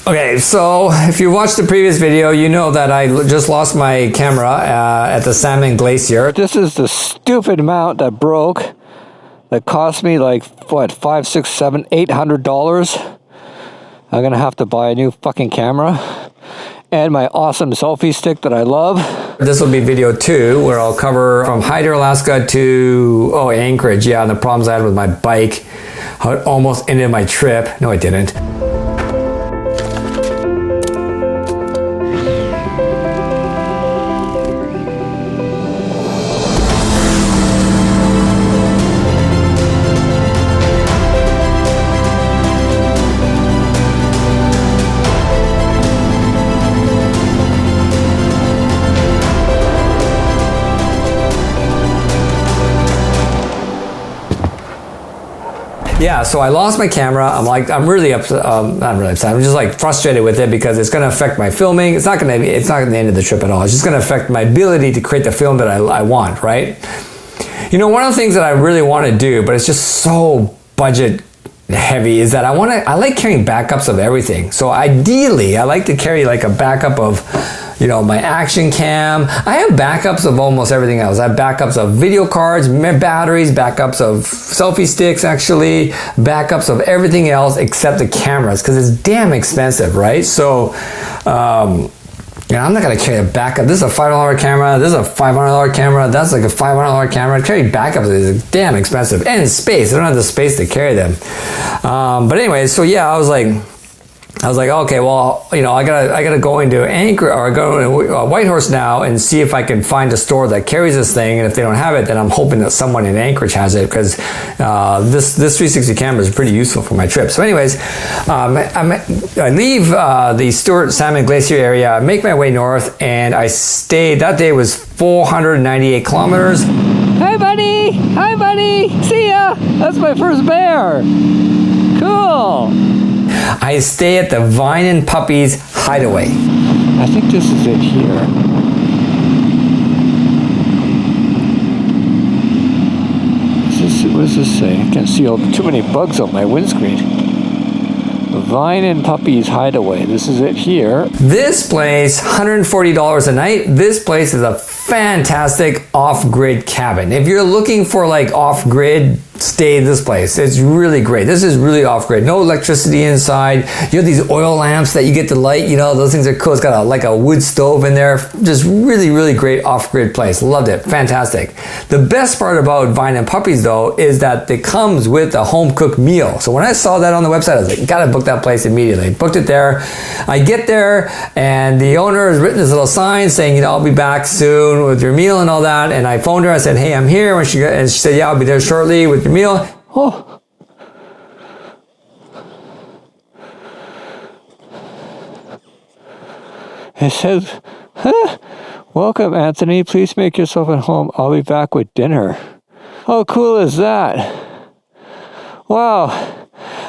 Okay, so if you watched the previous video, you know that I just lost my camera at the Salmon Glacier. This is the stupid mount that broke. That cost me like, what, $500, $600, $700, $800? I'm gonna have to buy a new fucking camera. And my awesome selfie stick that I love. This will be video 2, where I'll cover from Hyder, Alaska to, Anchorage. Yeah, and the problems I had with my bike. How it almost ended my trip. No, it didn't. Yeah, so I lost my camera. I'm really upset. Not really upset. I'm just like frustrated with it because it's going to affect my filming. It's not going to end of the trip at all. It's just going to affect my ability to create the film that I want, right? You know, one of the things that I really want to do, but it's just so budget heavy, is that I like carrying backups of everything. So ideally, I like to carry like a backup of, you know, my action cam. I have backups of almost everything else. I have backups of video cards, batteries, backups of selfie sticks, actually, backups of everything else except the cameras, because it's damn expensive, right? So, I'm not gonna carry a backup. This is a $500 camera. This is a $500 camera. That's like a $500 camera. Carry backups is damn expensive, and space. I don't have the space to carry them. But anyway, so yeah, I was like, okay, well, you know, I gotta go into Anchorage, or go to Whitehorse now and see if I can find a store that carries this thing. And if they don't have it, then I'm hoping that someone in Anchorage has it, because this 360 camera is pretty useful for my trip. So anyways, I leave the Stewart Salmon Glacier area, I make my way north, and I stayed. That day was 498 kilometers. Hi, buddy. Hi, buddy. See ya. That's my first bear. Cool. I stay at the Vine and Puppies Hideaway. I think this is it here. What does this say? I can't see too many bugs on my windscreen. Vine and Puppies Hideaway. This is it here. This place, $140 a night. This place is a fantastic off-grid cabin. If you're looking for like off-grid, stay in this place. It's really great. This is really off-grid. No electricity inside. You have these oil lamps that you get to light. You know, those things are cool. It's got like a wood stove in there. Just really, really great off-grid place. Loved it. Fantastic. The best part about Vine and Puppies, though, is that it comes with a home-cooked meal. So when I saw that on the website, I was like, gotta book that place immediately. Booked it there. I get there, and the owner has written this little sign saying, you know, I'll be back soon with your meal and all that. And I phoned her. I said, hey, I'm here. And she said, yeah, I'll be there shortly with your meal. Oh. It says, welcome, Anthony. Please make yourself at home. I'll be back with dinner. How cool is that? Wow.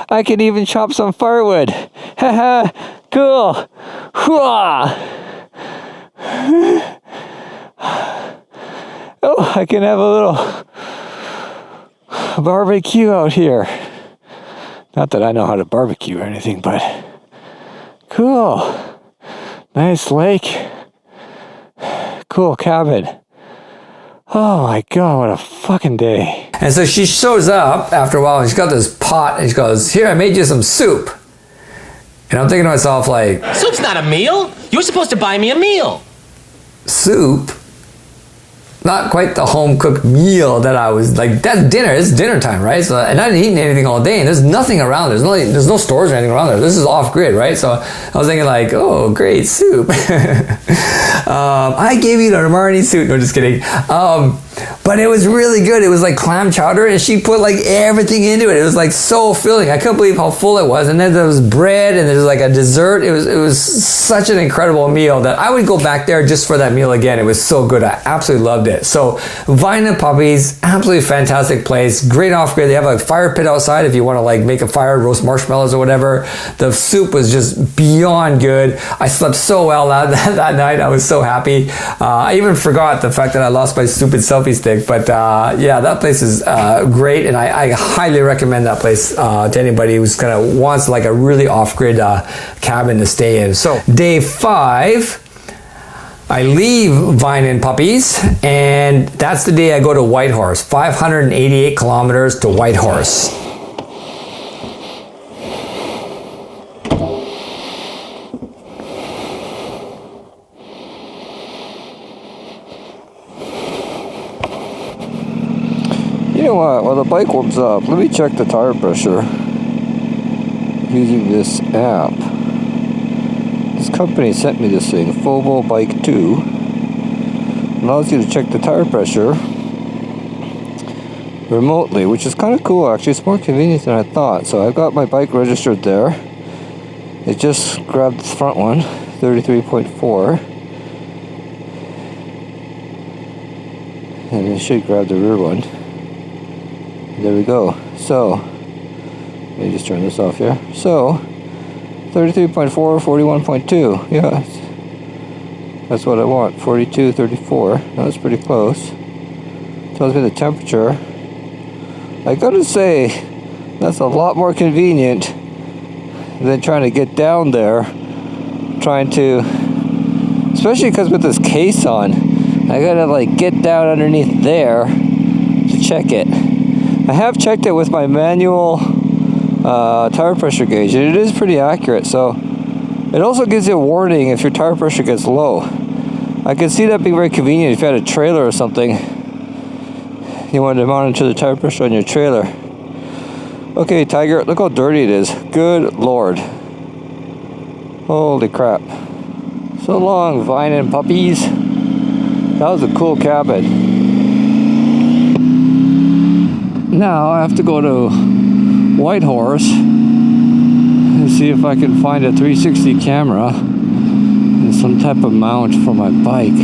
I can even chop some firewood. Haha. Cool. Oh, I can have a little barbecue out here. Not that I know how to barbecue or anything, but cool. Nice lake. Cool cabin. Oh my God, what a fucking day. And so she shows up after a while, and she's got this pot, and she goes, here, I made you some soup. And I'm thinking to myself, like, soup's not a meal. You're supposed to buy me a meal. Soup? Not quite the home-cooked meal that I was like. That's dinner. It's dinner time, right? So, and I didn't eat anything all day, and there's nothing around. There's no stores or anything around there. This is off-grid, right? So I was thinking like, oh, great soup. I gave you the Marnie soup. No, just kidding. But it was really good. It was like clam chowder, and she put like everything into it. It was like so filling. I couldn't believe how full it was. And then there was bread, and there's like a dessert. It was such an incredible meal that I would go back there just for that meal again. It was so good. I absolutely loved it. So Vine and Puppies, absolutely fantastic place. Great off-grid. They have a fire pit outside if you want to like make a fire, roast marshmallows or whatever. The soup was just beyond good. I slept so well that night. I was so happy. I even forgot the fact that I lost my stupid selfie selfie stick. But yeah, that place is great, and I highly recommend that place to anybody who's kind of wants like a really off-grid cabin to stay in. So day 5, I leave Vine and Puppies, and that's the day I go to Whitehorse. 588 kilometers to Whitehorse. You know what, while the bike warms up, let me check the tire pressure using this app. This company sent me this thing, Fobo Bike 2. Allows you to check the tire pressure remotely, which is kind of cool actually. It's more convenient than I thought. So I've got my bike registered there. It just grabbed the front one, 33.4. And it should grab the rear one. There we go. So, let me just turn this off here. So, 33.4, 41.2. Yeah, that's what I want. 42, 34. That's pretty close. Tells me the temperature. I gotta say, that's a lot more convenient than trying to get down there. Trying to, especially because with this case on, I gotta like get down underneath there to check it. I have checked it with my manual tire pressure gauge, and it is pretty accurate. So it also gives you a warning if your tire pressure gets low. I can see that being very convenient if you had a trailer or something. You wanted to monitor the tire pressure on your trailer. Okay, Tiger, look how dirty it is. Good Lord. Holy crap. So long, Vine and Puppies. That was a cool cabin. Now I have to go to Whitehorse and see if I can find a 360 camera and some type of mount for my bike.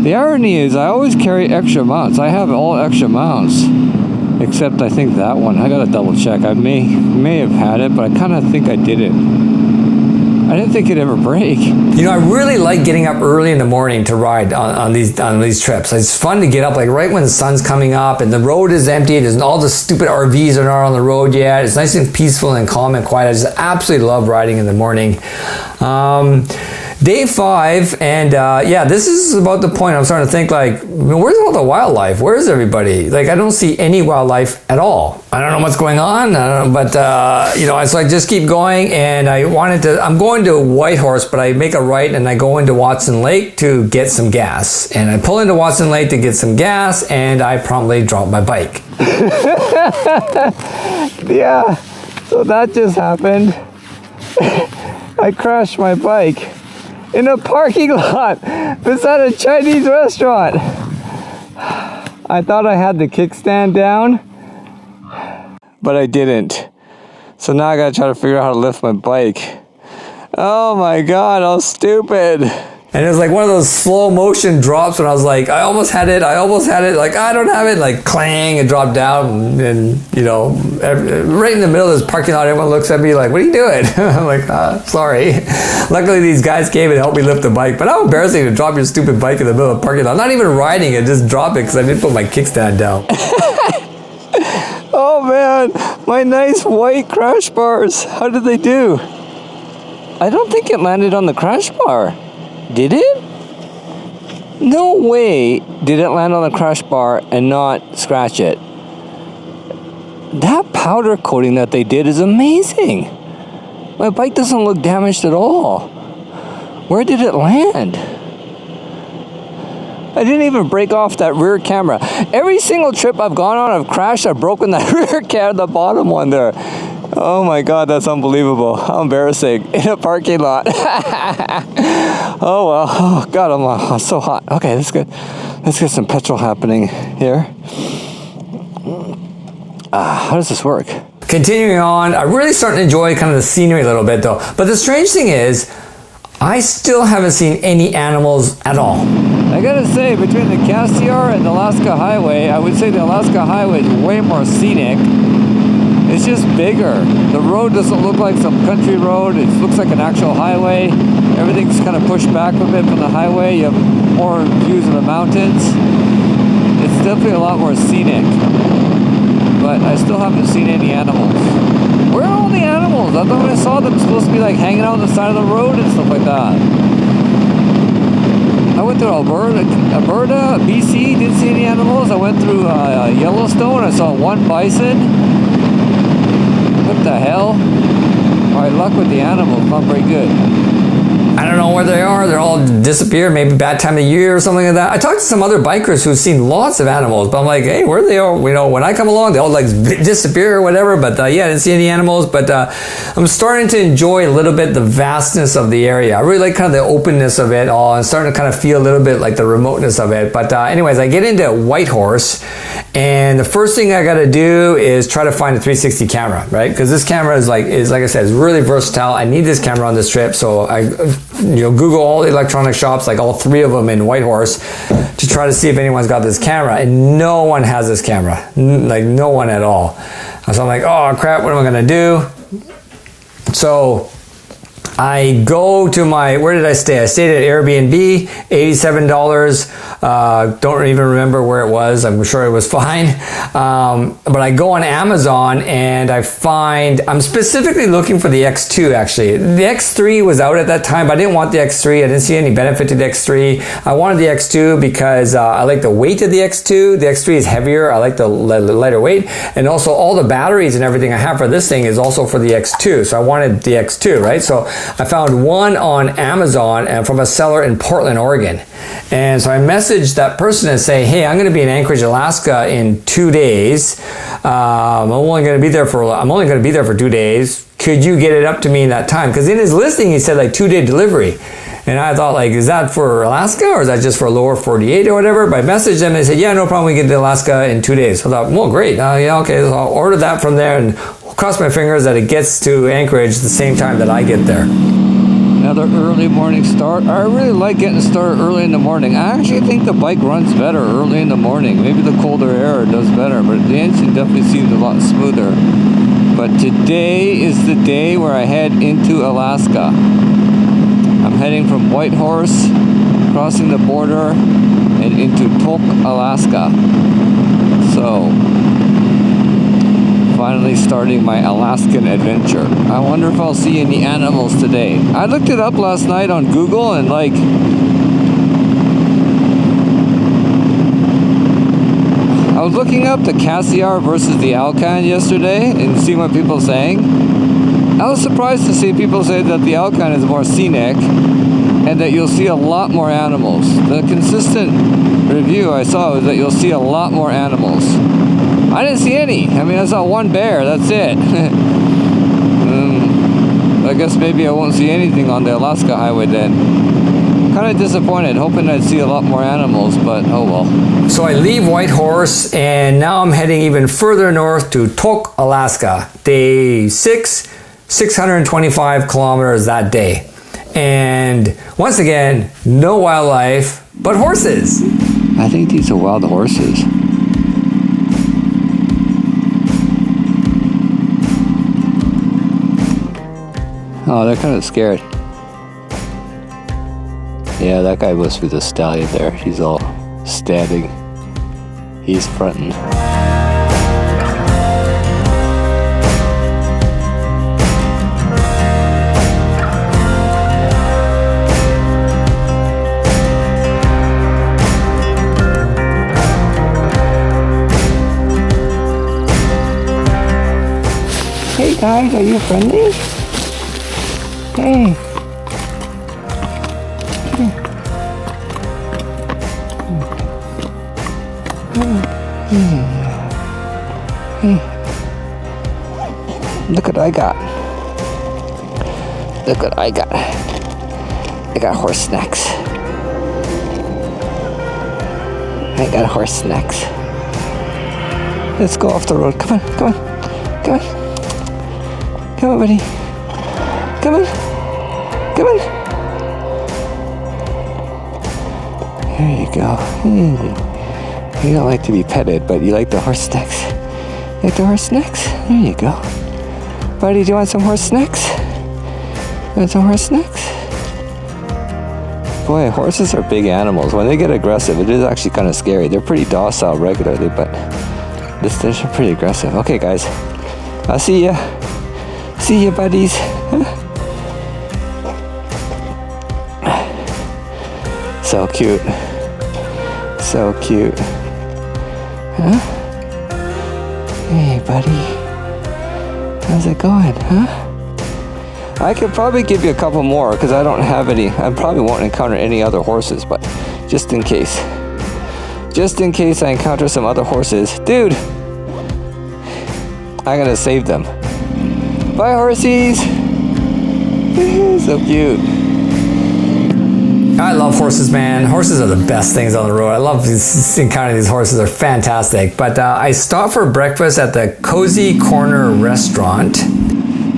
The irony is I always carry extra mounts. I have all extra mounts, except I think that one. I gotta double check. I may have had it, but I kind of think I didn't. I didn't think it'd ever break. You know, I really like getting up early in the morning to ride on these trips. It's fun to get up like right when the sun's coming up and the road is empty. There's all the stupid RVs are not on the road yet. It's nice and peaceful and calm and quiet. I just absolutely love riding in the morning. Day 5, and yeah, this is about the point I'm starting to think like, where's all the wildlife? Where's everybody? Like, I don't see any wildlife at all. I don't know what's going on, I don't know, but you know, so I just keep going, and I'm going to Whitehorse, but I make a right and I go into Watson Lake to get some gas. And I pull into Watson Lake to get some gas, and I promptly drop my bike. Yeah, so that just happened. I crashed my bike in a parking lot beside a Chinese restaurant. I thought I had the kickstand down, but I didn't. So now I gotta try to figure out how to lift my bike. Oh my God, how stupid. And it was like one of those slow motion drops when I was like, I almost had it, like, I don't have it, like clang, and dropped down, and you know, right in the middle of this parking lot, everyone looks at me like, what are you doing? I'm like, sorry. Luckily these guys came and helped me lift the bike, but how embarrassing to drop your stupid bike in the middle of a parking lot. I'm not even riding it, just drop it because I didn't put my kickstand down. Oh man, my nice white crash bars, how did they do? I don't think it landed on the crash bar. Did it? No way did it land on the crash bar and not scratch it. That powder coating that they did is amazing. My bike doesn't look damaged at all. Where did it land? I didn't even break off that rear camera. Every single trip I've gone on, I've crashed, I've broken that rear camera, the bottom one there. Oh my God, that's unbelievable. How embarrassing. In a parking lot. Oh well. Oh God, I'm so hot. Okay, that's good. Let's get some petrol happening here. How does this work? Continuing on, I'm really starting to enjoy kind of the scenery a little bit though. But the strange thing is, I still haven't seen any animals at all. I gotta say, between the Cassiar and the Alaska Highway, I would say the Alaska Highway is way more scenic. It's just bigger. The road doesn't look like some country road. It looks like an actual highway. Everything's kind of pushed back a bit from the highway. You have more views of the mountains. It's definitely a lot more scenic. But I still haven't seen any animals. Where are all the animals? I thought when I saw them supposed to be like hanging out on the side of the road and stuff like that. I went through Alberta, BC, didn't see any animals. I went through Yellowstone, I saw one bison. What the hell? Alright, luck with the animals, not very good. I don't know where they are. They're all disappeared. Maybe bad time of year or something like that. I talked to some other bikers who've seen lots of animals, but I'm like, hey, where are they? You know, when I come along, they all like disappear or whatever. But yeah, I didn't see any animals. But I'm starting to enjoy a little bit the vastness of the area. I really like kind of the openness of it all, and starting to kind of feel a little bit like the remoteness of it. But anyways, I get into Whitehorse, and the first thing I got to do is try to find a 360 camera, right? Because this camera is like I said, is really versatile. I need this camera on this trip, so I Google all the electronic shops, like all 3 of them in Whitehorse, to try to see if anyone's got this camera, and no one has this camera, like no one at all. So I'm like, oh crap, what am I gonna do? So I go to where did I stay? I stayed at Airbnb, $87. Don't even remember where it was. I'm sure it was fine. But I go on Amazon and I'm specifically looking for the X2 actually. The X3 was out at that time, but I didn't want the X3. I didn't see any benefit to the X3. I wanted the X2 because I like the weight of the X2. The X3 is heavier. I like the lighter weight. And also all the batteries and everything I have for this thing is also for the X2. So I wanted the X2, right? So I found one on Amazon and from a seller in Portland, Oregon. And so I messaged that person and say, hey, I'm going to be in Anchorage, Alaska in 2 days. I'm only going to be there for 2 days. Could you get it up to me in that time? Because in his listing, he said like 2-day delivery. And I thought, like, is that for Alaska or is that just for lower 48 or whatever? But I messaged them and they said, yeah, no problem. We get to Alaska in 2 days. So I thought, well, great. Yeah, okay. So I'll order that from there and cross my fingers that it gets to Anchorage the same time that I get there. Another early morning start. I really like getting started early in the morning. I actually think the bike runs better early in the morning. Maybe the colder air does better, but the engine definitely seems a lot smoother. But today is the day where I head into Alaska. I'm heading from Whitehorse, crossing the border, and into Tok, Alaska. So, finally starting my Alaskan adventure. I wonder if I'll see any animals today. I looked it up last night on Google and like, I was looking up the Cassiar versus the Alcan yesterday and seeing what people are saying. I was surprised to see people say that the Alcan is more scenic and that you'll see a lot more animals. The consistent review I saw was that you'll see a lot more animals. I didn't see any. I mean, I saw one bear, that's it. I guess maybe I won't see anything on the Alaska highway then. Kind of disappointed, hoping I'd see a lot more animals, but oh well. So I leave Whitehorse and now I'm heading even further north to Tok, Alaska. Day 6, 625 kilometers that day. And once again, no wildlife, but horses. I think these are wild horses. Oh, they're kind of scared. Yeah, that guy must be the stallion there. He's all standing. He's fronting. Hey guys, are you friendly? Hey. Hey. Look what I got. Look what I got. I got horse snacks. I got horse snacks. Let's go off the road. Come on, come on, come on. Come on, buddy. Come on. Come on. There you go. You don't like to be petted, but you like the horse snacks. You like the horse snacks? There you go. Buddy, do you want some horse snacks? You want some horse snacks? boy, horses are big animals. When they get aggressive, it is actually kind of scary. They're pretty docile regularly, but they're pretty aggressive. Okay, guys, I'll see ya. See ya, buddies. So cute. So cute. Huh? Hey, buddy. How's it going, huh? I could probably give you a couple more because I don't have any. I probably won't encounter any other horses, but just in case. Just in case I encounter some other horses. Dude! I'm gonna save them. Bye, horsies! So cute. I love horses, man. Horses are the best things on the road. I love encountering these horses. They're fantastic. But I stopped for breakfast at the Cozy Corner restaurant.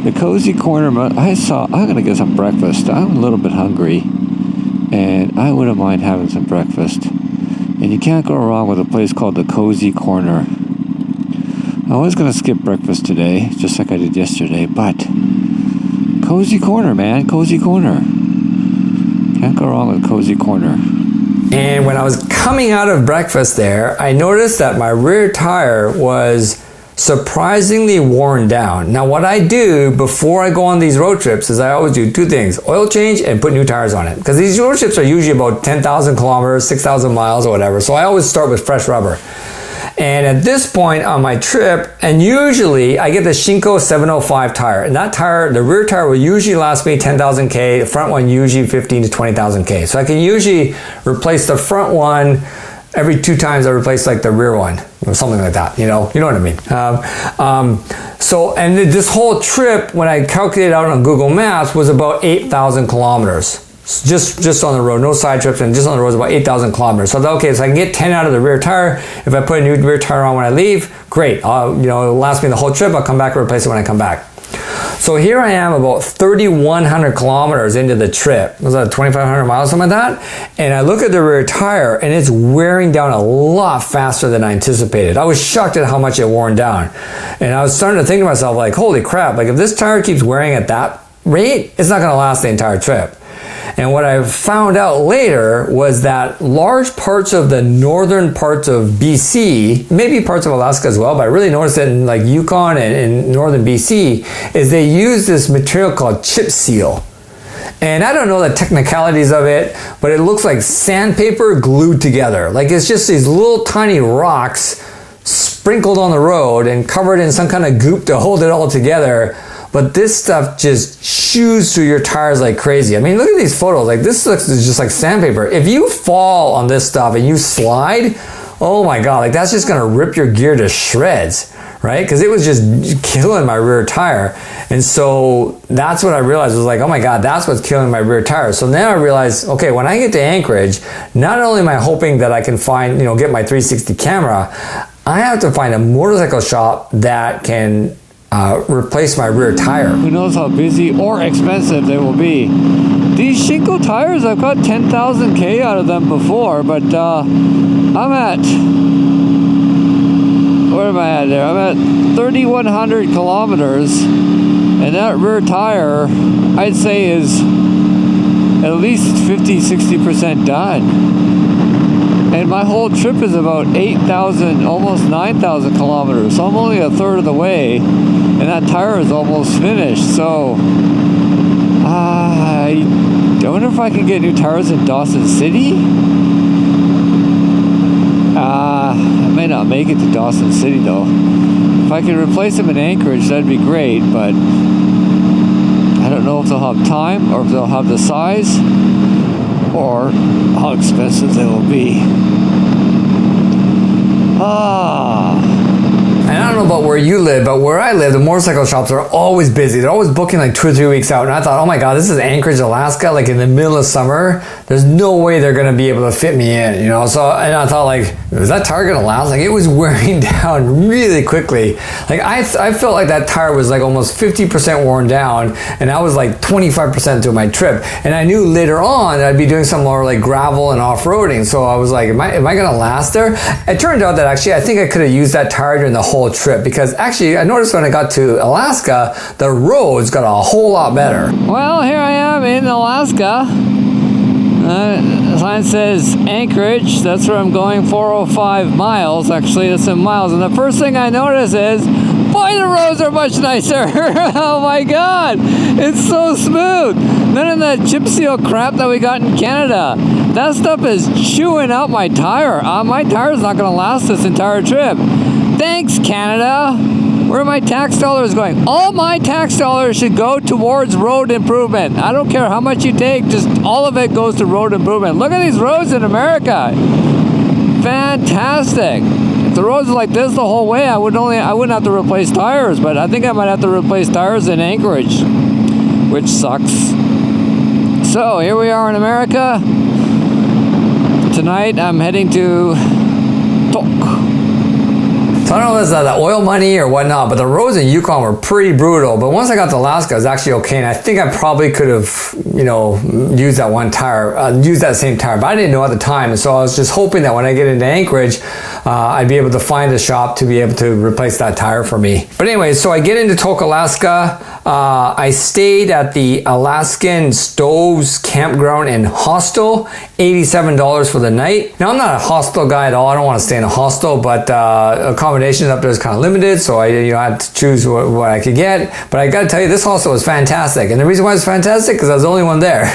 The Cozy Corner, I'm gonna get some breakfast. I'm a little bit hungry, and I wouldn't mind having some breakfast. And you can't go wrong with a place called the Cozy Corner. I was gonna skip breakfast today, just like I did yesterday, but Cozy Corner, man, Cozy Corner. Can't go wrong with Cozy Corner. And when I was coming out of breakfast there, I noticed that my rear tire was surprisingly worn down. Now what I do before I go on these road trips is I always do two things: oil change and put new tires on it, because these road trips are usually about 10,000 kilometers, 6,000 miles or whatever, so I always start with fresh rubber. And at this point on my trip, and usually I get the Shinko 705 tire, and that tire, the rear tire will usually last me 10,000 K, the front one usually 15 to 20,000 K. So I can usually replace the front one every 2 times I replace like the rear one or something like that, you know what I mean. So, and this whole trip, when I calculated out on Google Maps, was about 8,000 kilometers. Just on the road, no side trips, and just on the road is about 8,000 kilometers. So I thought, okay, so I can get 10 out of the rear tire. If I put a new rear tire on when I leave, great. It'll last me the whole trip. I'll come back and replace it when I come back. So here I am about 3,100 kilometers into the trip. Was that 2,500 miles, something like that? And I look at the rear tire and it's wearing down a lot faster than I anticipated. I was shocked at how much it worn down. And I was starting to think to myself, like, holy crap, like if this tire keeps wearing at that rate, it's not gonna last the entire trip. And what I found out later was that large parts of the northern parts of BC, maybe parts of Alaska as well, but I really noticed it in like Yukon and in northern BC, is they use this material called chip seal. And I don't know the technicalities of it, but it looks like sandpaper glued together. Like it's just these little tiny rocks sprinkled on the road and covered in some kind of goop to hold it all together. But this stuff just chews through your tires like crazy. I mean, look at these photos. Like this looks just like sandpaper. If you fall on this stuff and you slide, oh my God, like that's just gonna rip your gear to shreds, right? Because it was just killing my rear tire. And so that's what I realized was like, oh my God, that's what's killing my rear tire. So now I realized, okay, when I get to Anchorage, not only am I hoping that I can find, get my 360 camera, I have to find a motorcycle shop that can replace my rear tire. Who knows how busy or expensive they will be. These Shinko tires, I've got 10,000 K out of them before, but I'm at, where am I at there? I'm at 3,100 kilometers, and that rear tire, I'd say is at least 50-60% done. And my whole trip is about 8,000, almost 9,000 kilometers. So I'm only a third of the way, and that tire is almost finished. So I wonder if I can get new tires in Dawson City. I may not make it to Dawson City though. If I can replace them in Anchorage, that'd be great, but I don't know if they'll have time or if they'll have the size, or how expensive they will be. And I don't know about where you live, but where I live, the motorcycle shops are always busy. They're always booking like 2 or 3 weeks out. And I thought, oh my God, this is Anchorage, Alaska, like in the middle of summer. There's no way they're going to be able to fit me in, So, and I thought, like, is that tire going to last? Like, it was wearing down really quickly. Like, I felt like that tire was like almost 50% worn down, and I was like 25% through my trip. And I knew later on that I'd be doing some more like gravel and off-roading. So I was like, am I going to last there? It turned out that actually I think I could have used that tire during the whole trip, because actually I noticed when I got to Alaska, the roads got a whole lot better. Well, here I am in Alaska. Sign says Anchorage. That's where I'm going. 405 miles. Actually, that's in miles. And the first thing I notice is, boy, the roads are much nicer. Oh my God, it's so smooth. None of that chip seal crap that we got in Canada. That stuff is chewing out my tire. My tire's not going to last this entire trip. Thanks, Canada. Where are my tax dollars going? All my tax dollars should go towards road improvement. I don't care how much you take, just all of it goes to road improvement. Look at these roads in America. Fantastic. If the roads are like this the whole way, I wouldn't have to replace tires, but I think I might have to replace tires in Anchorage, which sucks. So here we are in America. Tonight I'm heading to Tok. So I don't know if it's the oil money or whatnot, but the roads in Yukon were pretty brutal. But once I got to Alaska, it was actually okay. And I think I probably could have, used that one tire, used that same tire, but I didn't know at the time. And so I was just hoping that when I get into Anchorage, I'd be able to find a shop to be able to replace that tire for me. But anyway, so I get into Tok, Alaska. I stayed at the Alaskan Stoves Campground and Hostel, $87 for the night. Now, I'm not a hostel guy at all. I don't want to stay in a hostel, but accommodations up there is kind of limited, so I had to choose what I could get. But I got to tell you, this hostel was fantastic, and the reason why it's fantastic is because I was the only one there.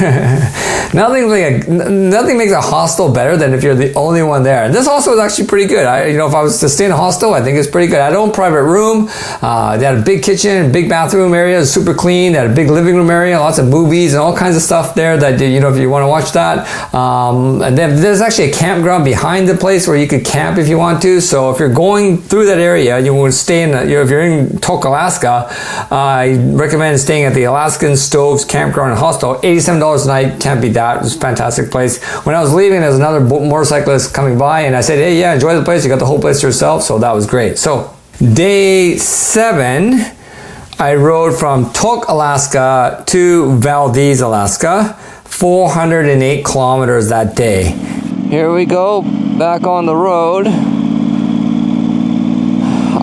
Nothing makes a hostel better than if you're the only one there. And this hostel was actually pretty good. If I was to stay in a hostel, I think it's pretty good. I had my own private room. They had a big kitchen, big bathroom area, super clean. They had a big living room area, lots of movies and all kinds of stuff there that if you want to watch that. And then there's actually a campground behind the place where you could camp if you want to. So if you're going through that area, you would stay in. If you're in Tok, Alaska, I recommend staying at the Alaskan Stoves Campground and Hostel. $87 a night, can't beat that. It was a fantastic place. When I was leaving, there was another motorcyclist coming by, and I said, "Hey, yeah, enjoy the place. You got the whole place to yourself." So that was great. So day 7, I rode from Tok, Alaska to Valdez, Alaska. 408 kilometers that day. Here we go, back on the road.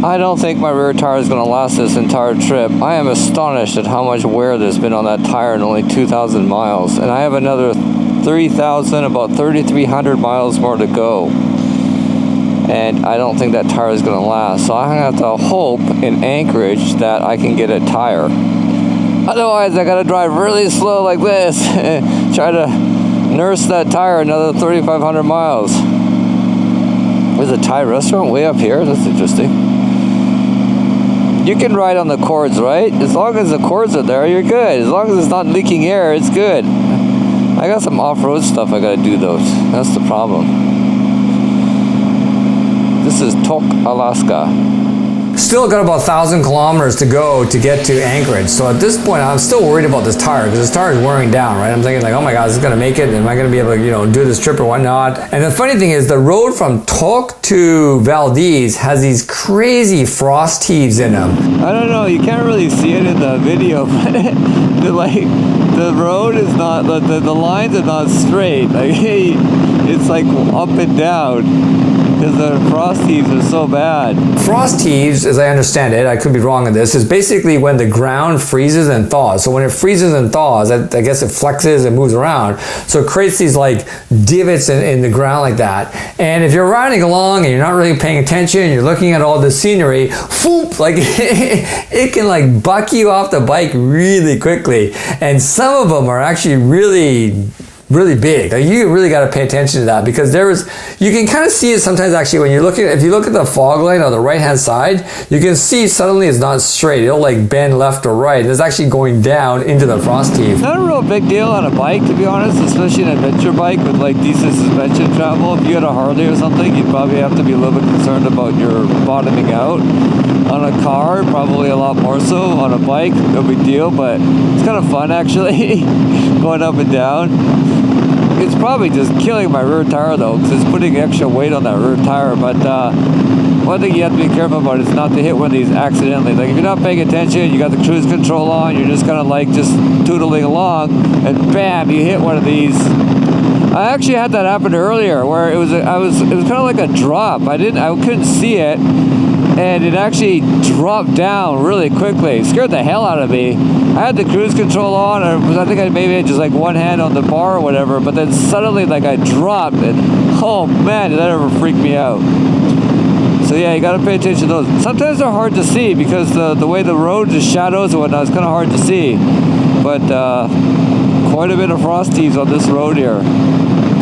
I don't think my rear tire is going to last this entire trip. I am astonished at how much wear there's been on that tire in only 2,000 miles. And I have another 3,300 miles more to go. And I don't think that tire is going to last. So I have to hope in Anchorage that I can get a tire. Otherwise, I got to drive really slow like this and try to nurse that tire another 3,500 miles. There's a Thai restaurant way up here. That's interesting. You can ride on the cords, right? As long as the cords are there, you're good. As long as it's not leaking air, it's good. I got some off-road stuff I got to do, though. That's the problem. This is Tok, Alaska. Still got about 1,000 kilometers to go to get to Anchorage. So at this point, I'm still worried about this tire because this tire is wearing down, right? I'm thinking like, oh my God, is this going to make it? Am I going to be able to, do this trip or whatnot? And the funny thing is the road from Tok to Valdez has these crazy frost heaves in them. I don't know. You can't really see it in the video, but the road is not, the lines are not straight. Like, it's like up and down. Because the frost heaves are so bad. Frost heaves, as I understand it, I could be wrong on this, is basically when the ground freezes and thaws. So when it freezes and thaws, I guess it flexes and moves around. So it creates these like divots in the ground like that. And if you're riding along and you're not really paying attention, you're looking at all the scenery, whoop, like it can like buck you off the bike really quickly. And some of them are actually really big. Like you really got to pay attention to that because you can kind of see it sometimes actually when if you look at the fog line on the right hand side, you can see suddenly it's not straight. It'll like bend left or right. It's actually going down into the frost heave. Not a real big deal on a bike, to be honest, especially an adventure bike with like decent suspension travel. If you had a Harley or something, you'd probably have to be a little bit concerned about your bottoming out. On a car, probably a lot more so. On a bike, no big deal, but it's kind of fun actually, going up and down. It's probably just killing my rear tire though, because it's putting extra weight on that rear tire. But one thing you have to be careful about is not to hit one of these accidentally. Like if you're not paying attention, you got the cruise control on, you're just kind of like just tootling along, and bam, you hit one of these. I actually had that happen earlier, where it was kind of like a drop. I couldn't see it. and it actually dropped down really quickly. It scared the hell out of me. I had the cruise control on, or I think I maybe had just like one hand on the bar or whatever, but then suddenly like I dropped, and oh man, did that ever freak me out. So yeah, you gotta pay attention to those. Sometimes they're hard to see because the way the road, the shadows and whatnot, it's kind of hard to see. But quite a bit of frosties on this road here.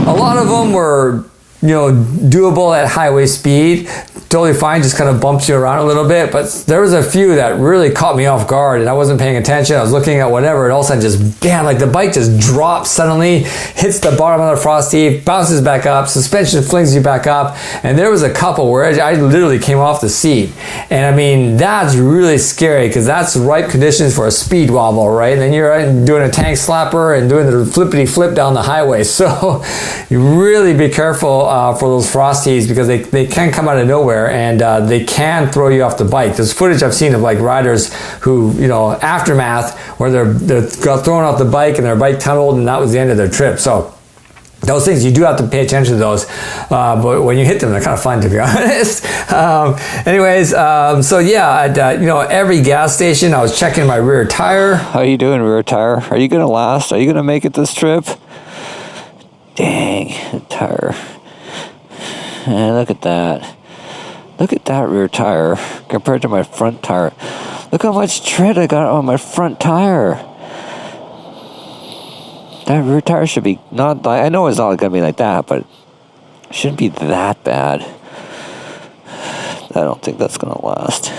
A lot of them were, doable at highway speed. Totally fine, just kind of bumps you around a little bit. But there was a few that really caught me off guard, and I wasn't paying attention. I was looking at whatever, and all of a sudden just bam, like the bike just drops suddenly, hits the bottom of the frosty, bounces back up, suspension flings you back up. And there was a couple where I literally came off the seat. And I mean, that's really scary because that's ripe conditions for a speed wobble, right? And then you're doing a tank slapper and doing the flippity flip down the highway. So you really be careful for those frosties because they can come out of nowhere, and they can throw you off the bike. There's footage I've seen of like riders who, aftermath, where they're got thrown off the bike and their bike tunneled, and that was the end of their trip. So those things, you do have to pay attention to those, but when you hit them, they're kind of fun, to be honest. So yeah, at every gas station, I was checking my rear tire. How you doing, rear tire? Are you gonna last? Are you gonna make it this trip? Dang, the tire. And look at that. Look at that rear tire compared to my front tire. Look how much tread I got on my front tire. That rear tire should be not, I know it's not going to be like that, but it shouldn't be that bad. I don't think that's going to last.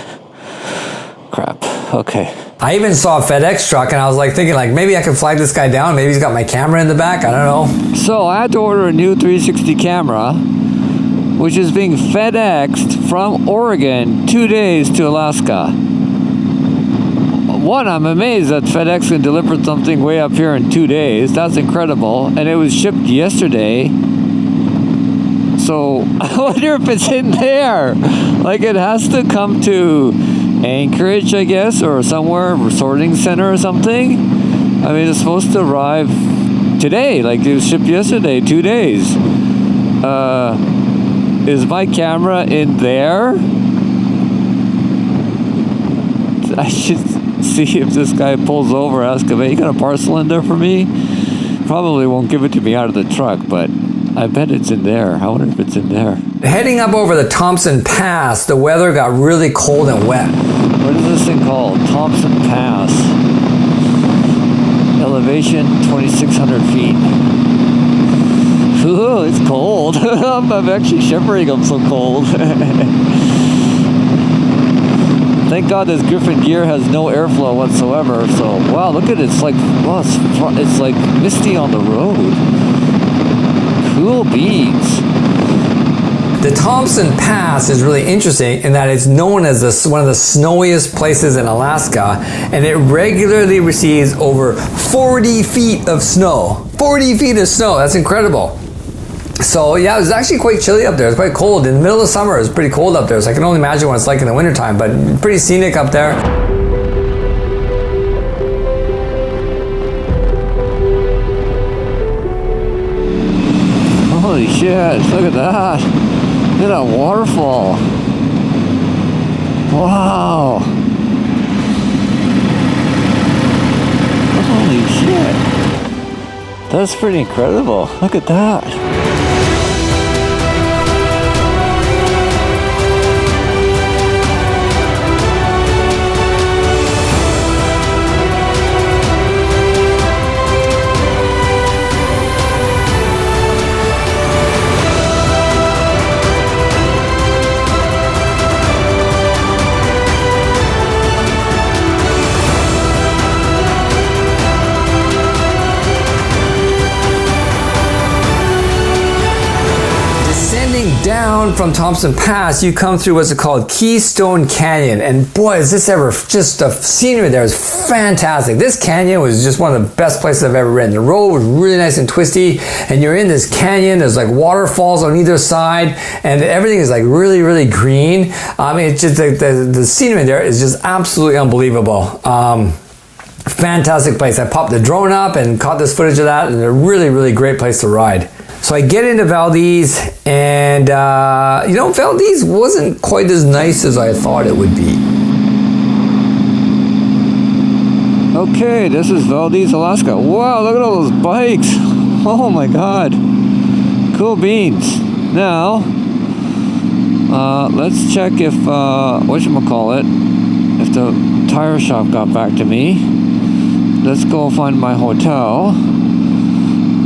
Crap. Okay. I even saw a FedEx truck, and I was thinking maybe I could flag this guy down. Maybe he's got my camera in the back. I don't know. So I had to order a new 360 camera, which is being FedExed from Oregon 2 days to Alaska. One, I'm amazed that FedEx can deliver something way up here in 2 days. That's incredible. And it was shipped yesterday. So I wonder if it's in there. It has to come to Anchorage, I guess, or somewhere, a sorting center or something. I mean, it's supposed to arrive today. It was shipped yesterday, 2 days. Is my camera in there? I should see if this guy pulls over, ask him, hey, you got a parcel in there for me? Probably won't give it to me out of the truck, but I bet it's in there. I wonder if it's in there. Heading up over the Thompson Pass, the weather got really cold and wet. What is this thing called? Thompson Pass. Elevation 2,600 feet. Ooh, it's cold. I'm actually shivering. I'm so cold. Thank God this Griffin gear has no airflow whatsoever. So, wow, look at it. It's it's like misty on the road. Cool beans. The Thompson Pass is really interesting in that it's known as one of the snowiest places in Alaska, and it regularly receives over 40 feet of snow. 40 feet of snow. That's incredible. So yeah, it was actually quite chilly up there. It's quite cold. In the middle of summer, it's pretty cold up there. So I can only imagine what it's like in the wintertime, but pretty scenic up there. Holy shit, look at that. Look at that waterfall. Wow. Holy shit. That's pretty incredible. Look at that. Down from Thompson Pass, you come through what's called Keystone Canyon, and boy, is this ever, just the scenery there is fantastic. This canyon was just one of the best places I've ever been. The road was really nice and twisty, and you're in this canyon. There's waterfalls on either side, and everything is really, really green. I mean, it's just the scenery there is just absolutely unbelievable. Fantastic place. I popped the drone up and caught this footage of that, and a really, really great place to ride. So I get into Valdez, and you know, Valdez wasn't quite as nice as I thought it would be. Okay, this is Valdez, Alaska. Wow, look at all those bikes. Oh my god. Cool beans. Now, let's check if, whatchamacallit, if the tire shop got back to me. Let's go find my hotel,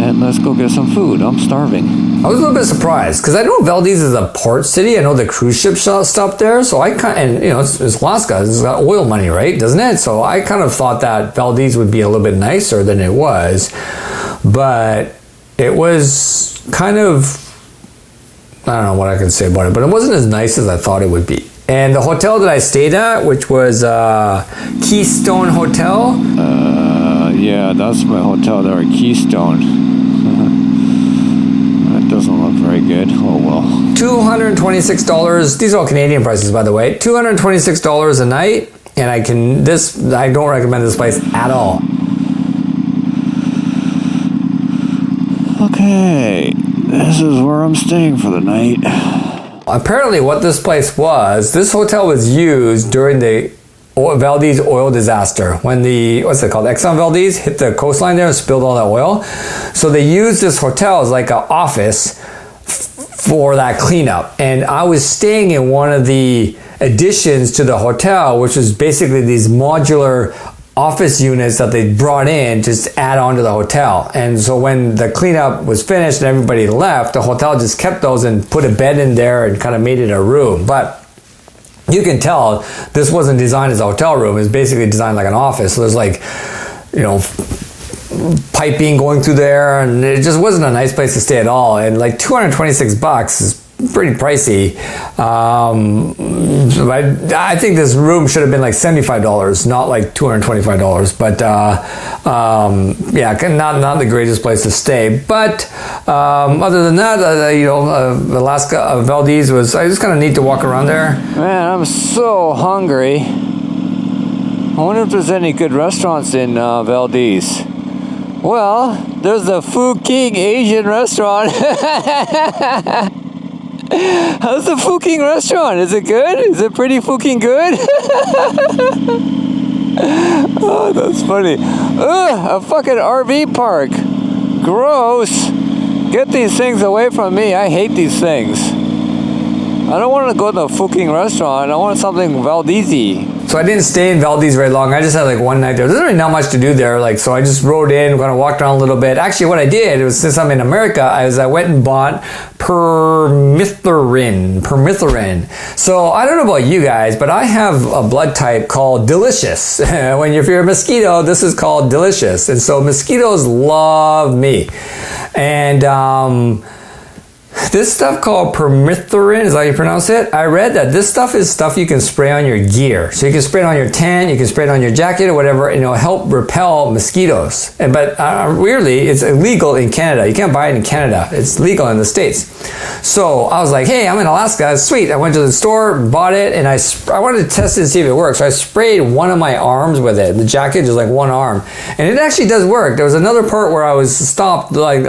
and let's go get some food. I'm starving. I was a little bit surprised because I know Valdez is a port city. I know the cruise ship stopped there, so I kind and you know it's Alaska. It's got oil money, right? Doesn't it? So I kind of thought that Valdez would be a little bit nicer than it was, but it was kind of, I don't know what I can say about it, but it wasn't as nice as I thought it would be. And the hotel that I stayed at, which was Keystone Hotel. Yeah, that's my hotel there, Keystone. Doesn't look very good. Oh well. $226. These are all Canadian prices, by the way. $226 a night, and I don't recommend this place at all. Okay, this is where I'm staying for the night. Apparently, what this place was, this hotel was used during the Valdez oil disaster when the, what's it called, Exxon Valdez hit the coastline there and spilled all that oil. So they used this hotel as like an office for that cleanup. And I was staying in one of the additions to the hotel, which was basically these modular office units that they brought in to just add on to the hotel. And so when the cleanup was finished and everybody left, the hotel just kept those and put a bed in there and kind of made it a room. But you can tell this wasn't designed as a hotel room. It was basically designed like an office. So there's like, you know, piping going through there, and it just wasn't a nice place to stay at all. And like $226 is pretty pricey. I think this room should have been like $75, not like $225. But yeah, not the greatest place to stay. But other than that, you know, Alaska, Valdez was just kind of neat to walk around there. Man, I'm so hungry. I wonder if there's any good restaurants in Valdez. Well, there's the Fu King Asian restaurant. How's the Fu King restaurant? Is it good? Is it pretty fucking good? Oh, that's funny. Ugh, a fucking RV park. Gross. Get these things away from me. I hate these things. I don't want to go to a Fu King restaurant. I want something Valdez-y. So I didn't stay in Valdez very long. I just had like one night there. There's really not much to do there. Like, so I just rode in, kind of walked around a little bit. Actually, what I did was, since I'm in America, I went and bought permethrin. So I don't know about you guys, but I have a blood type called delicious. If you're a mosquito, this is called delicious. And so mosquitoes love me. And this stuff called permethrin, is that how you pronounce it? I read that this stuff is stuff you can spray on your gear. So you can spray it on your tent, you can spray it on your jacket or whatever, and it'll help repel mosquitoes. But weirdly, it's illegal in Canada. You can't buy it in Canada. It's legal in the States. So I was like, hey, I'm in Alaska. Sweet. I went to the store, bought it, and I wanted to test it and see if it works. So I sprayed one of my arms with it. The jacket, just like one arm. And it actually does work. There was another part where I was stopped, like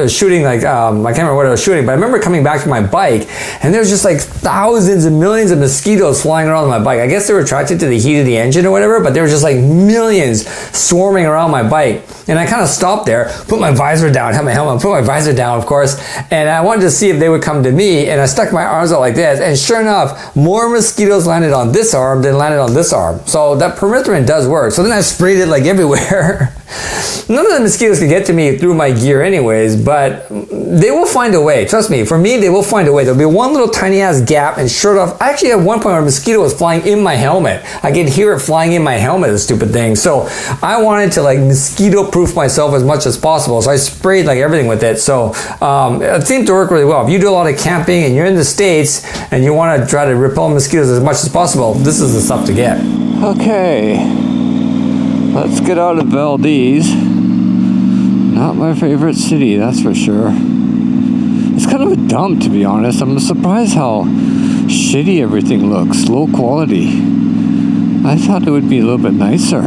shooting, like I can't remember what I was shooting, but I remember coming back to my bike, and there was just like thousands and millions of mosquitoes flying around my bike. I guess they were attracted to the heat of the engine or whatever, but there were just like millions swarming around my bike. And I kind of stopped there, put my visor down, had my helmet, put my visor down, of course, and I wanted to see if they would come to me, and I stuck my arms out like this, and sure enough, more mosquitoes landed on this arm than landed on this arm. So that permethrin does work. So then I sprayed it like everywhere. None of the mosquitoes can get to me through my gear anyways, but they will find a way. Trust me, for me, they will find a way. There'll be one little tiny ass gap, and sure enough, I actually at one point where a mosquito was flying in my helmet. I could hear it flying in my helmet, the stupid thing. So I wanted to like mosquito proof myself as much as possible. So I sprayed like everything with it. So it seemed to work really well. If you do a lot of camping and you're in the States and you want to try to repel mosquitoes as much as possible, this is the stuff to get. Okay, let's get out of Valdez. Not my favorite city, that's for sure. It's kind of a dump, to be honest. I'm surprised how shitty everything looks, low quality. I thought it would be a little bit nicer.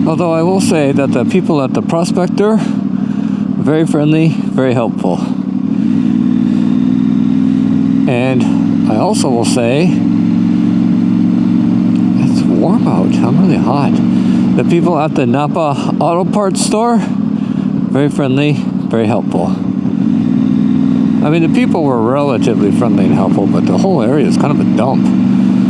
Although I will say that the people at the Prospector, very friendly, very helpful. And I also will say, it's warm out. I'm really hot. The people at the Napa Auto Parts store, very friendly, very helpful. I mean, the people were relatively friendly and helpful, but the whole area is kind of a dump.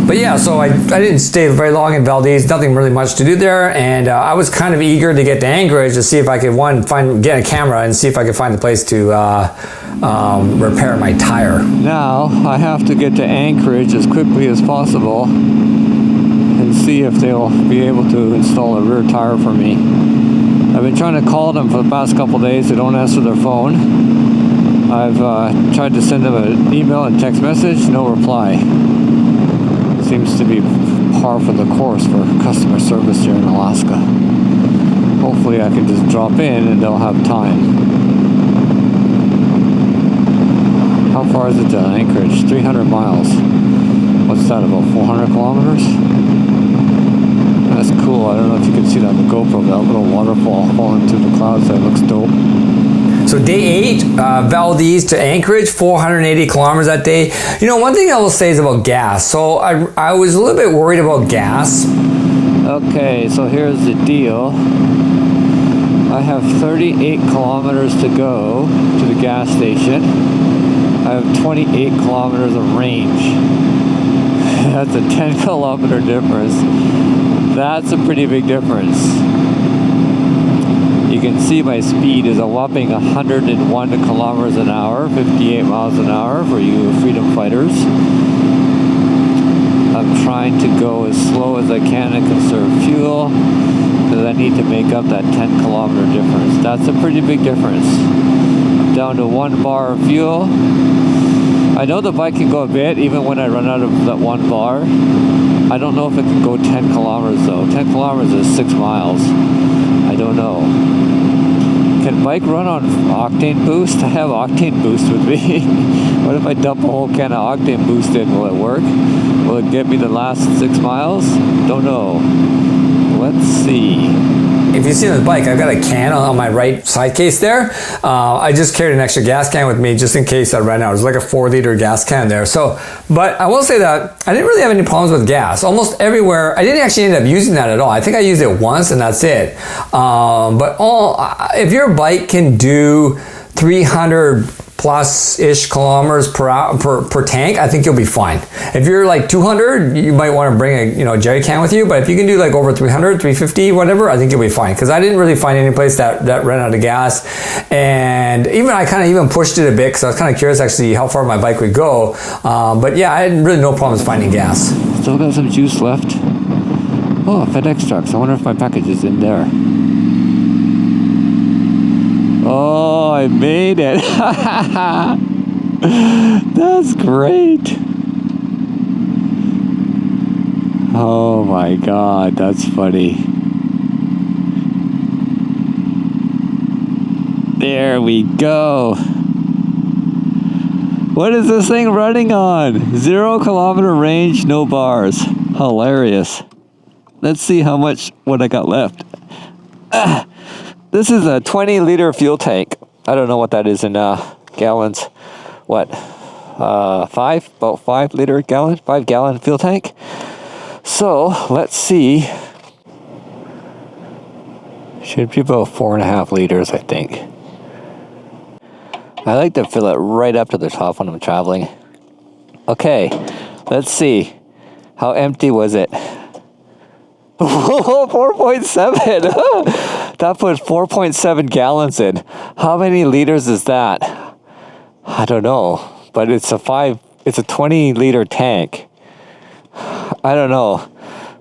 But yeah, so I didn't stay very long in Valdez, nothing really much to do there, and I was kind of eager to get to Anchorage to see if I could, get a camera and see if I could find a place to repair my tire. Now, I have to get to Anchorage as quickly as possible and see if they'll be able to install a rear tire for me. I've been trying to call them for the past couple days. They don't answer their phone. I've tried to send them an email and text message, no reply. Seems to be par for the course for customer service here in Alaska. Hopefully I can just drop in and they'll have time. How far is it to Anchorage? 300 miles. What's that, about 400 kilometers? That's cool. I don't know if you can see that on the GoPro, that little waterfall falling through the clouds there looks dope. So day 8, Valdez to Anchorage, 480 kilometers that day. You know, one thing I will say is about gas. So I was a little bit worried about gas. Okay, so here's the deal. I have 38 kilometers to go to the gas station. I have 28 kilometers of range. That's a 10 kilometer difference. That's a pretty big difference. You can see my speed is a whopping 101 kilometers an hour, 58 miles an hour for you freedom fighters. I'm trying to go as slow as I can and conserve fuel because I need to make up that 10 kilometer difference. That's a pretty big difference. I'm down to 1 bar of fuel. I know the bike can go a bit even when I run out of that 1 bar. I don't know if it can go 10 kilometers though. 10 kilometers is 6 miles. I don't know. Can bike run on octane boost? I have octane boost with me. What if I dump a whole can of octane boost in? Will it work? Will it get me the last 6 miles? Don't know. Let's see. If you see on the bike, I've got a can on my right side case there. I just carried an extra gas can with me just in case I ran out. It was like a 4-liter gas can there. So, but I will say that I didn't really have any problems with gas. Almost everywhere, I didn't actually end up using that at all. I think I used it once and that's it. But if your bike can do 300 plus ish kilometers per tank, I think you'll be fine. If you're like 200, you might want to bring a jerry can with you, but if you can do like over 300, 350, whatever, I think you'll be fine. Because I didn't really find any place that ran out of gas. And I kind of even pushed it a bit because I was kind of curious actually how far my bike would go. But yeah, I had really no problems finding gas. Still got some juice left. Oh, FedEx trucks. I wonder if my package is in there. Oh, I made it. That's great. Oh my God, that's funny. There we go. What is this thing running on? 0 kilometer range, no bars. Hilarious. Let's see what I got left. This is a 20-liter fuel tank. I don't know what that is in gallons. What? 5 gallon fuel tank. So let's see. Should be about 4.5 liters, I think. I like to fill it right up to the top when I'm traveling. Okay, let's see. How empty was it? 4.7. That put 4.7 gallons in. How many liters is that? I don't know, but it's a 20-liter tank. I don't know.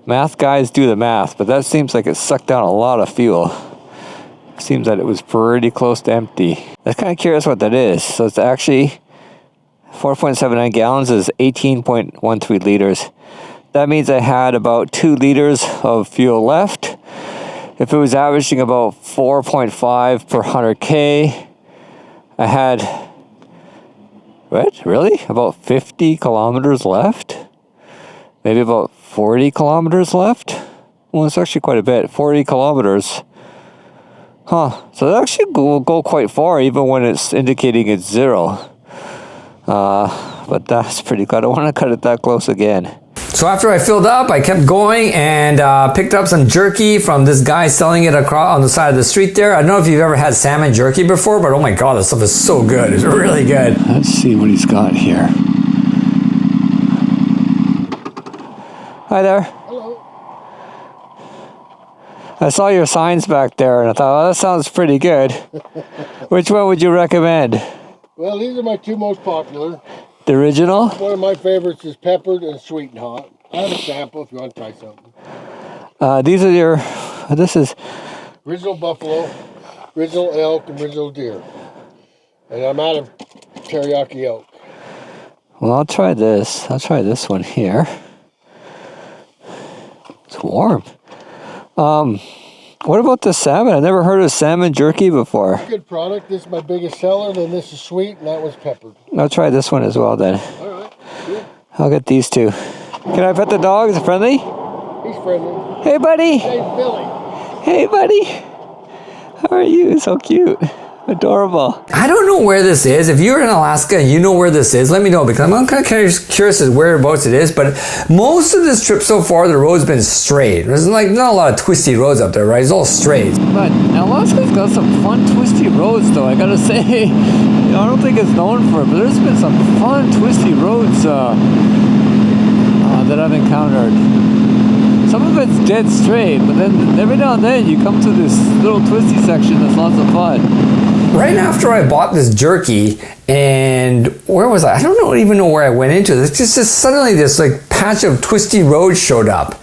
Math guys do the math, but that seems like it sucked down a lot of fuel. Seems that it was pretty close to empty. I'm kind of curious what that is. So it's actually 4.79 gallons is 18.13 liters. That means I had about 2 liters of fuel left. If it was averaging about 4.5 per 100K, I had, what, really? About 50 kilometers left? Maybe about 40 kilometers left? Well, it's actually quite a bit. 40 kilometers. Huh. So it actually will go quite far even when it's indicating it's 0. But that's pretty good. I don't want to cut it that close again. So after I filled up, I kept going and picked up some jerky from this guy selling it across on the side of the street there. I don't know if you've ever had salmon jerky before, but oh my god, this stuff is so good. It's really good. Let's see what he's got here. Hi there. Hello. I saw your signs back there and I thought, oh, that sounds pretty good. Which one would you recommend? Well, these are my 2 most popular. The original? One of my favorites is peppered and sweet and hot. I have a sample if you want to try something. These are your, this is... Original buffalo, original elk, and original deer. And I'm out of teriyaki elk. Well, I'll try this. I'll try this one here. It's warm. What about the salmon? I've never heard of salmon jerky before. Good product. This is my biggest seller. Then this is sweet, and that one's peppered. I'll try this one as well then. All right. Good. I'll get these 2. Can I pet the dog? Is it friendly? He's friendly. Hey, buddy. Hey, Billy. Hey, buddy. How are you? So cute. Adorable. I don't know where this is. If you're in Alaska and you know where this is, let me know, because I'm kind of curious as whereabouts it is. But most of this trip so far, the road's been straight. There's like not a lot of twisty roads up there, right? It's all straight. But Alaska's got some fun twisty roads though, I gotta say. I don't think it's known for it, but there's been some fun twisty roads that I've encountered. Some of it's dead straight, but then every now and then you come to this little twisty section that's lots of fun. Right after I bought this jerky, and where was I don't even know where I went into. It's just suddenly this like patch of twisty road showed up.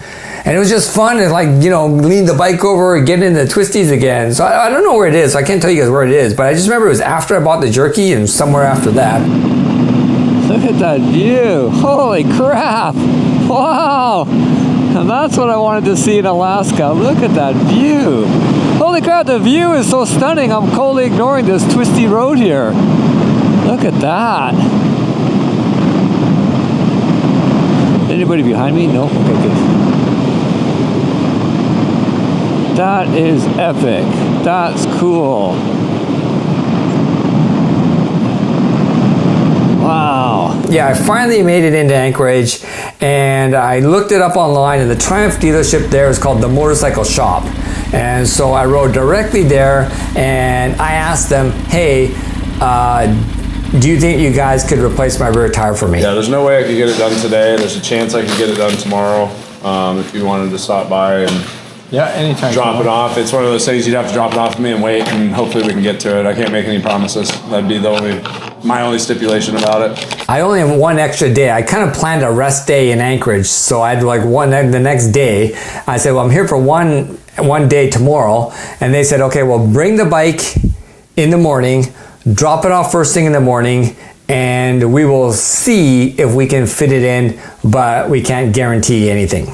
And it was just fun to like, you know, lean the bike over and get into the twisties again. So I don't know where it is, so I can't tell you guys where it is, but I just remember it was after I bought the jerky and somewhere after that. Look at that view. Holy crap. Wow. And that's what I wanted to see in Alaska. Look at that view. Holy crap, the view is so stunning. I'm totally ignoring this twisty road here. Look at that. Anybody behind me? No? Okay, good. That is epic. That's cool. Wow. Yeah, I finally made it into Anchorage, and I looked it up online, and the Triumph dealership there is called the Motorcycle Shop. And so I rode directly there, and I asked them, hey, do you think you guys could replace my rear tire for me? Yeah, there's no way I could get it done today. There's a chance I could get it done tomorrow if you wanted to stop by and anytime. drop it off. It's one of those things you'd have to drop it off to me and wait, and hopefully we can get to it. I can't make any promises. That'd be my only stipulation about it. I only have one extra day. I kind of planned a rest day in Anchorage, so I'd like the next day. I said, well, I'm here for one day tomorrow, and they said, okay, well, bring the bike in the morning, drop it off first thing in the morning, and we will see if we can fit it in, but we can't guarantee anything.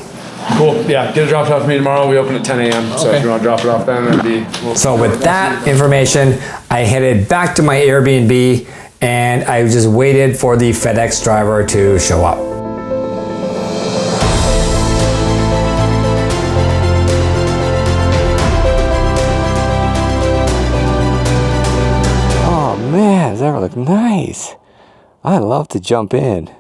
Cool. Yeah, get it dropped off to me tomorrow. We open at 10 a.m. So if you want to drop it off then, that'd be... So with that information, I headed back to my Airbnb, and I just waited for the FedEx driver to show up. Oh man, does that look nice? I love to jump in.